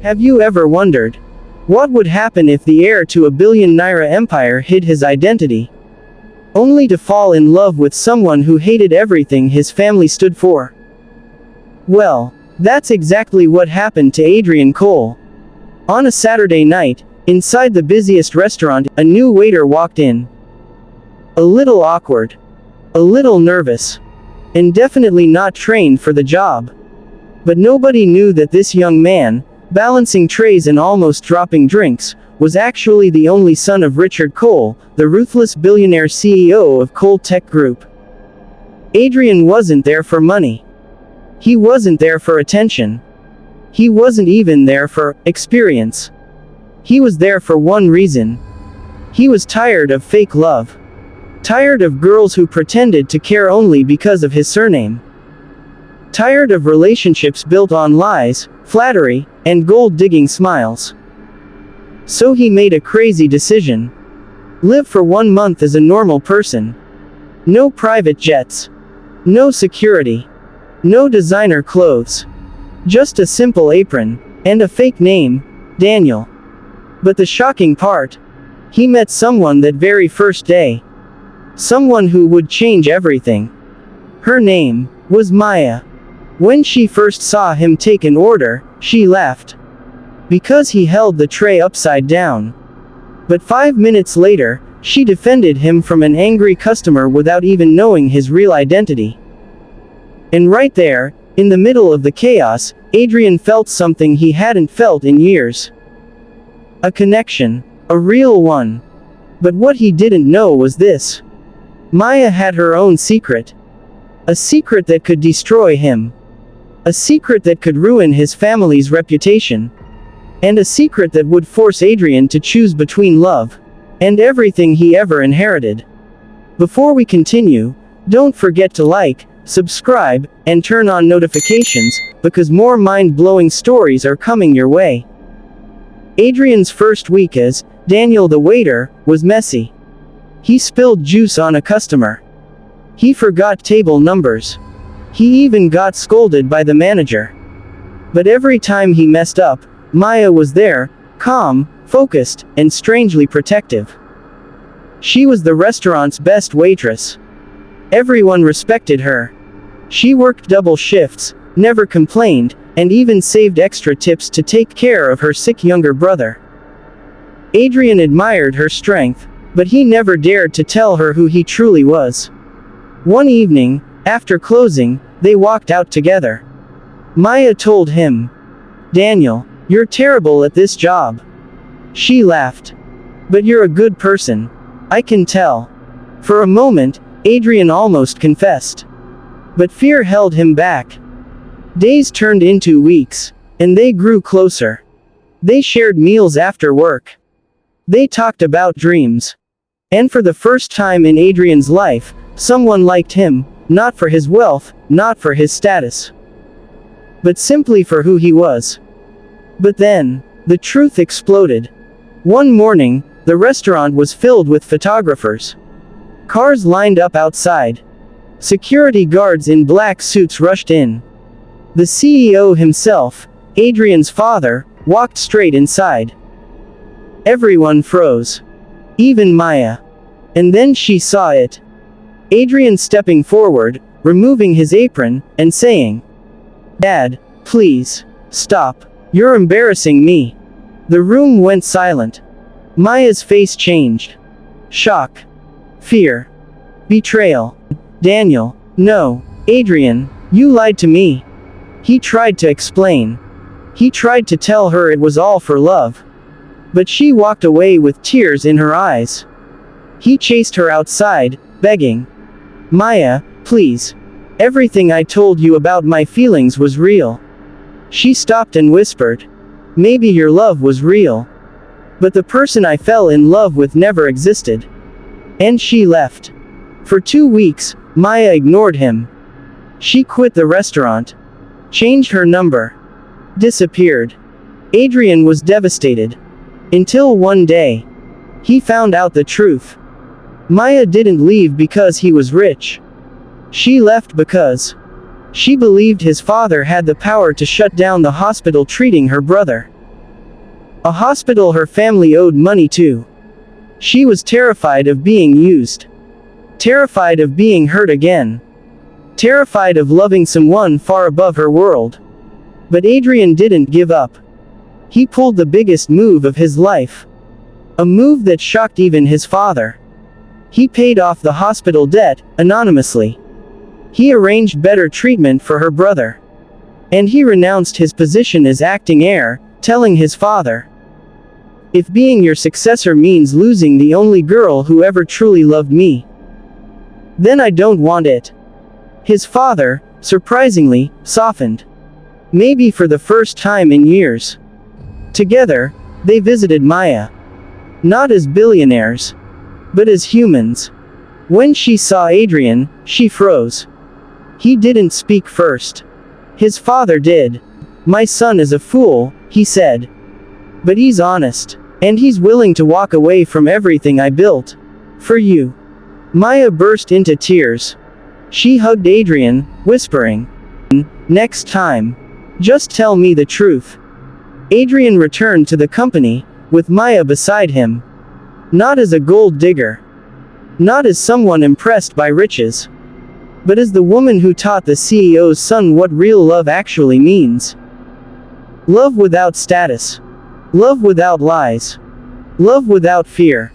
Have you ever wondered what would happen if the heir to a billion-naira empire hid his identity, only to fall in love with someone who hated everything his family stood for? Well, that's exactly what happened to Adrian Cole. On a Saturday night, inside the busiest restaurant, a new waiter walked in. A little awkward, a little nervous, and definitely not trained for the job. But nobody knew that this young man, balancing trays and almost dropping drinks, was actually the only son of Richard Cole, the ruthless billionaire CEO of Cole Tech Group. Adrian wasn't there for money. He wasn't there for attention. He wasn't even there for experience. He was there for one reason. He was tired of fake love. Tired of girls who pretended to care only because of his surname. Tired of relationships built on lies, flattery, and gold-digging smiles. So he made a crazy decision. Live for 1 month as a normal person. No private jets. No security. No designer clothes. Just a simple apron, and a fake name, Daniel. But the shocking part, he met someone that very first day. Someone who would change everything. Her name was Maya. When she first saw him take an order, she laughed. Because he held the tray upside down. But 5 minutes later, she defended him from an angry customer without even knowing his real identity. And right there, in the middle of the chaos, Adrian felt something he hadn't felt in years. A connection. A real one. But what he didn't know was this. Maya had her own secret. A secret that could destroy him. A secret that could ruin his family's reputation. And a secret that would force Adrian to choose between love and everything he ever inherited. Before we continue, don't forget to like, subscribe, and turn on notifications, because more mind-blowing stories are coming your way. Adrian's first week as Daniel the waiter was messy. He spilled juice on a customer. He forgot table numbers. He even got scolded by the manager. But every time he messed up, Maya was there, calm, focused, and strangely protective. She was the restaurant's best waitress. Everyone respected her. She worked double shifts, never complained, and even saved extra tips to take care of her sick younger brother. Adrian admired her strength, but he never dared to tell her who he truly was. One evening, after closing, they walked out together. Maya told him, "Daniel, you're terrible at this job." She laughed. "But you're a good person. I can tell." For a moment, Adrian almost confessed. But fear held him back. Days turned into weeks, and they grew closer. They shared meals after work. They talked about dreams. And for the first time in Adrian's life, someone liked him, not for his wealth, not for his status, but simply for who he was. But then, the truth exploded. One morning, the restaurant was filled with photographers. Cars lined up outside. Security guards in black suits rushed in. The CEO himself, Adrian's father, walked straight inside. Everyone froze. Even Maya. And then she saw it. Adrian stepping forward, removing his apron, and saying, "Dad, please, stop. You're embarrassing me." The room went silent. Maya's face changed. Shock. Fear. Betrayal. "Daniel, no. Adrian, you lied to me." He tried to explain. He tried to tell her it was all for love. But she walked away with tears in her eyes. He chased her outside, begging, "Maya, please. Everything I told you about my feelings was real." She stopped and whispered, "Maybe your love was real. But the person I fell in love with never existed." And she left. For 2 weeks, Maya ignored him. She quit the restaurant. Changed her number. Disappeared. Adrian was devastated. Until one day, he found out the truth. Maya didn't leave because he was rich. She left because she believed his father had the power to shut down the hospital treating her brother. A hospital her family owed money to. She was terrified of being used. Terrified of being hurt again. Terrified of loving someone far above her world. But Adrian didn't give up. He pulled the biggest move of his life. A move that shocked even his father. He paid off the hospital debt, anonymously. He arranged better treatment for her brother. And he renounced his position as acting heir, telling his father, "If being your successor means losing the only girl who ever truly loved me, then I don't want it." His father, surprisingly, softened. Maybe for the first time in years. Together, they visited Maya. Not as billionaires, but as humans. When she saw Adrian, she froze. He didn't speak first. His father did. "My son is a fool," he said. "But he's honest. And he's willing to walk away from everything I built. For you." Maya burst into tears. She hugged Adrian, whispering, "Next time. Just tell me the truth." Adrian returned to the company, with Maya beside him. Not as a gold digger. Not as someone impressed by riches. But as the woman who taught the CEO's son what real love actually means. Love without status. Love without lies. Love without fear.